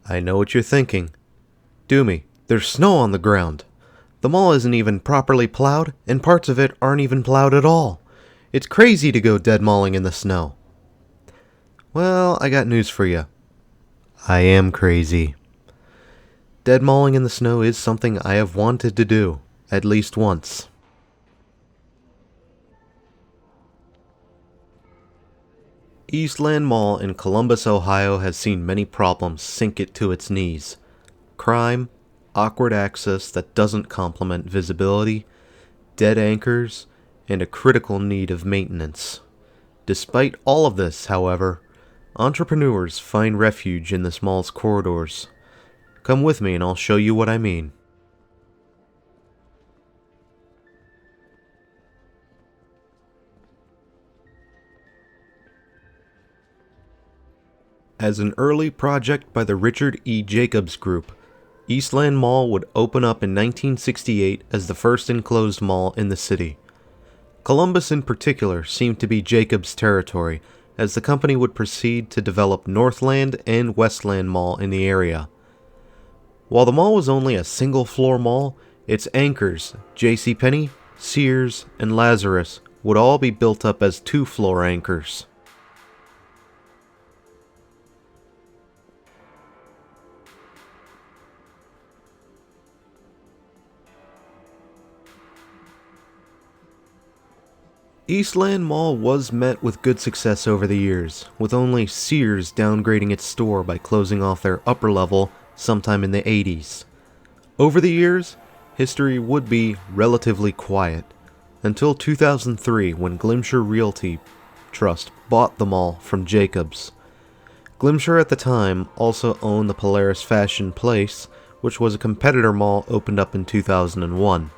I know what you're thinking. Doomie, there's snow on the ground. The mall isn't even properly plowed, and parts of it aren't even plowed at all. It's crazy to go dead malling in the snow. Well, I got news for you. I am crazy. Dead malling in the snow is something I have wanted to do, at least once. Eastland Mall in Columbus, Ohio has seen many problems sink it to its knees. Crime, awkward access that doesn't complement visibility, dead anchors, and a critical need of maintenance. Despite all of this, however, entrepreneurs find refuge in this mall's corridors. Come with me and I'll show you what I mean. As an early project by the Richard E. Jacobs Group, Eastland Mall would open up in 1968 as the first enclosed mall in the city. Columbus in particular seemed to be Jacobs' territory, as the company would proceed to develop Northland and Westland Mall in the area. While the mall was only a single-floor mall, its anchors, JCPenney, Sears, and Lazarus, would all be built up as two-floor anchors. Eastland Mall was met with good success over the years, with only Sears downgrading its store by closing off their upper level sometime in the 80s. Over the years, history would be relatively quiet, until 2003 when Glimcher Realty Trust bought the mall from Jacobs. Glimcher at the time also owned the Polaris Fashion Place, which was a competitor mall opened up in 2001.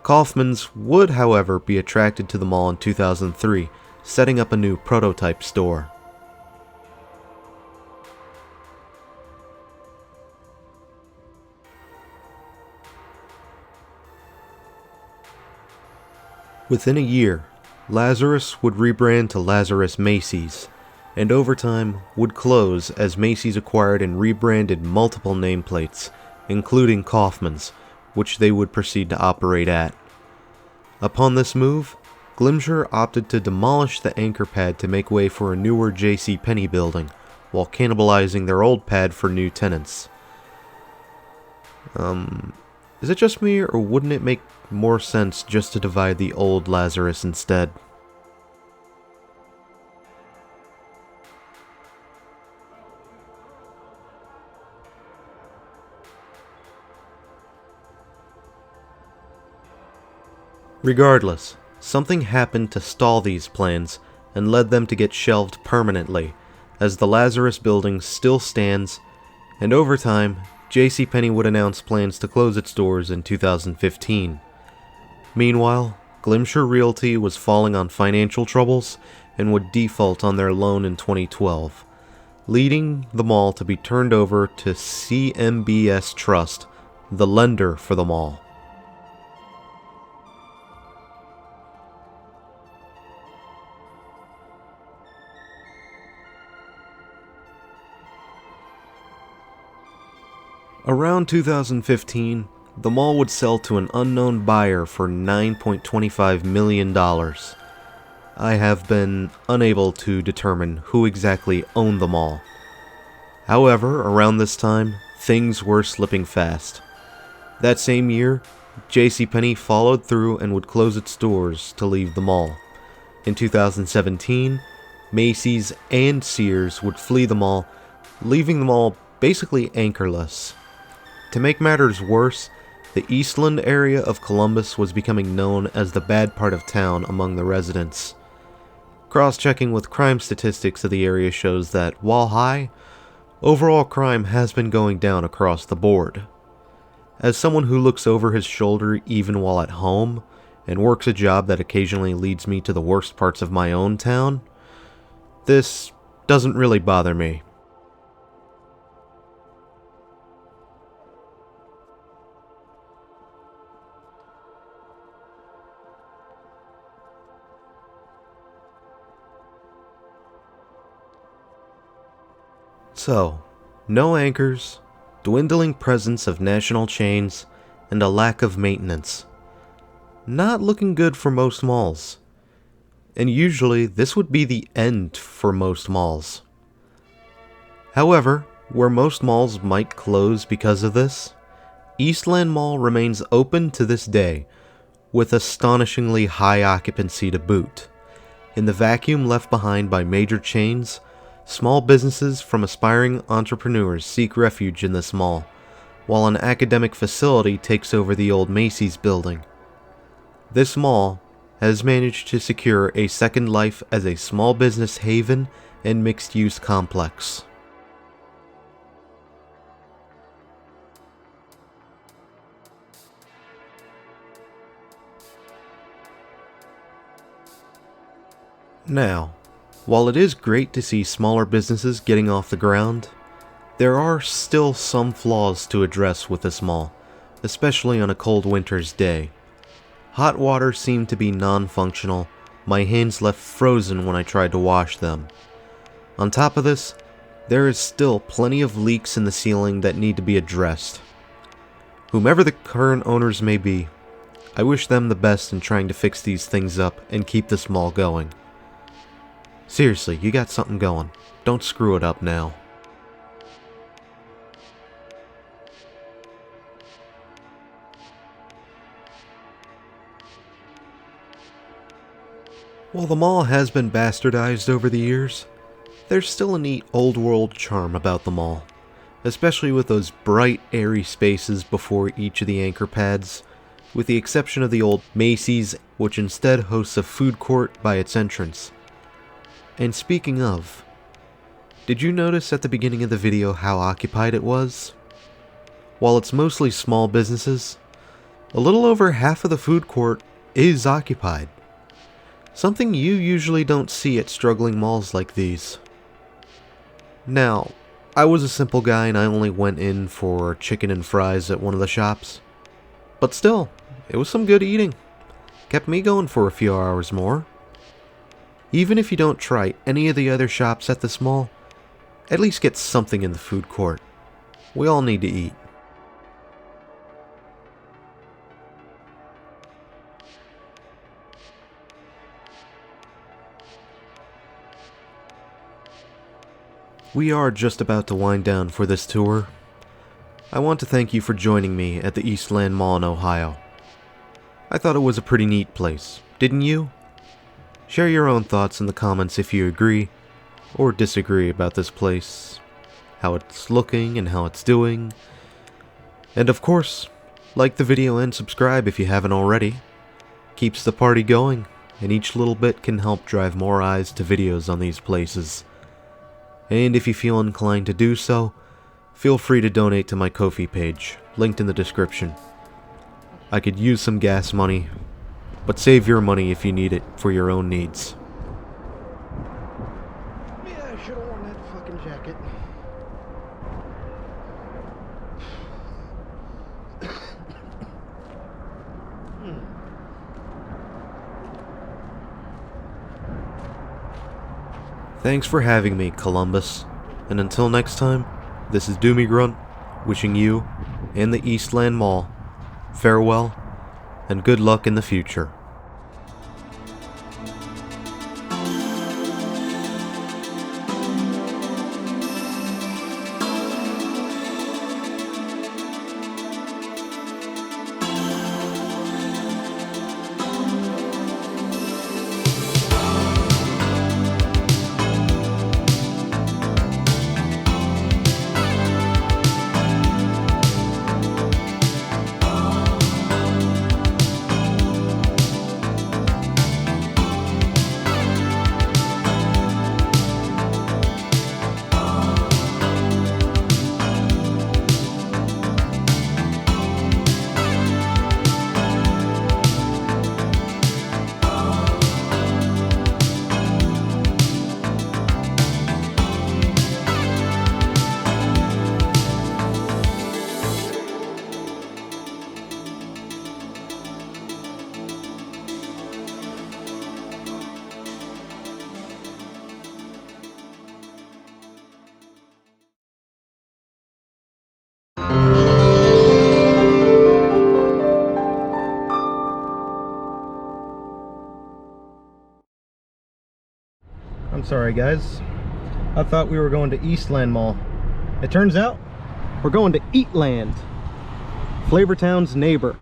Kaufmann's would, however, be attracted to the mall in 2003, setting up a new prototype store. Within a year, Lazarus would rebrand to Lazarus Macy's, and over time would close as Macy's acquired and rebranded multiple nameplates, including Kaufmann's, which they would proceed to operate at. Upon this move, Glimcher opted to demolish the anchor pad to make way for a newer JCPenney building, while cannibalizing their old pad for new tenants. Is it just me, or wouldn't it make more sense just to divide the old Lazarus instead? Regardless, something happened to stall these plans and led them to get shelved permanently, as the Lazarus building still stands, and over time, JCPenney would announce plans to close its doors in 2015. Meanwhile, Glimcher Realty was falling on financial troubles and would default on their loan in 2012, leading the mall to be turned over to CMBS Trust, the lender for the mall. Around 2015, the mall would sell to an unknown buyer for $9.25 million. I have been unable to determine who exactly owned the mall. However, around this time, things were slipping fast. That same year, JCPenney followed through and would close its doors to leave the mall. In 2017, Macy's and Sears would flee the mall, leaving the mall basically anchorless. To make matters worse, the Eastland area of Columbus was becoming known as the bad part of town among the residents. Cross-checking with crime statistics of the area shows that, while high, overall crime has been going down across the board. As someone who looks over his shoulder even while at home, and works a job that occasionally leads me to the worst parts of my own town, this doesn't really bother me. So, No anchors, dwindling presence of national chains, and a lack of maintenance. Not looking good for most malls. And usually this would be the end for most malls. However, where most malls might close because of this, Eastland Mall remains open to this day, with astonishingly high occupancy to boot. In the vacuum left behind by major chains, small businesses from aspiring entrepreneurs seek refuge in this mall, while an academic facility takes over the old Macy's building. This mall has managed to secure a second life as a small business haven and mixed-use complex. Now, while it is great to see smaller businesses getting off the ground, there are still some flaws to address with this mall, especially on a cold winter's day. Hot water seemed to be non-functional, my hands left frozen when I tried to wash them. On top of this, there is still plenty of leaks in the ceiling that need to be addressed. Whomever the current owners may be, I wish them the best in trying to fix these things up and keep this mall going. Seriously, you got something going. Don't screw it up now. While the mall has been bastardized over the years, there's still a neat old world charm about the mall, especially with those bright, airy spaces before each of the anchor pads, with the exception of the old Macy's, which instead hosts a food court by its entrance. And speaking of, did you notice at the beginning of the video how occupied it was? While it's mostly small businesses, a little over half of the food court is occupied. Something you usually don't see at struggling malls like these. Now, I was a simple guy and I only went in for chicken and fries at one of the shops. But still, it was some good eating. Kept me going for a few hours more. Even if you don't try any of the other shops at this mall, at least get something in the food court. We all need to eat. We are just about to wind down for this tour. I want to thank you for joining me at the Eastland Mall in Ohio. I thought it was a pretty neat place, didn't you? Share your own thoughts in the comments if you agree or disagree about this place, how it's looking and how it's doing. And of course, like the video and subscribe if you haven't already. Keeps the party going, and each little bit can help drive more eyes to videos on these places. And if you feel inclined to do so, feel free to donate to my Ko-fi page, linked in the description. I could use some gas money, but save your money if you need it for your own needs. Yeah, I should have worn that fucking jacket. Thanks for having me, Columbus. And until next time, this is Doomie Grunt, wishing you and the Eastland Mall farewell and good luck in the future. Sorry guys. I thought we were going to Eastland Mall. It turns out we're going to Eatland, Flavortown's neighbor.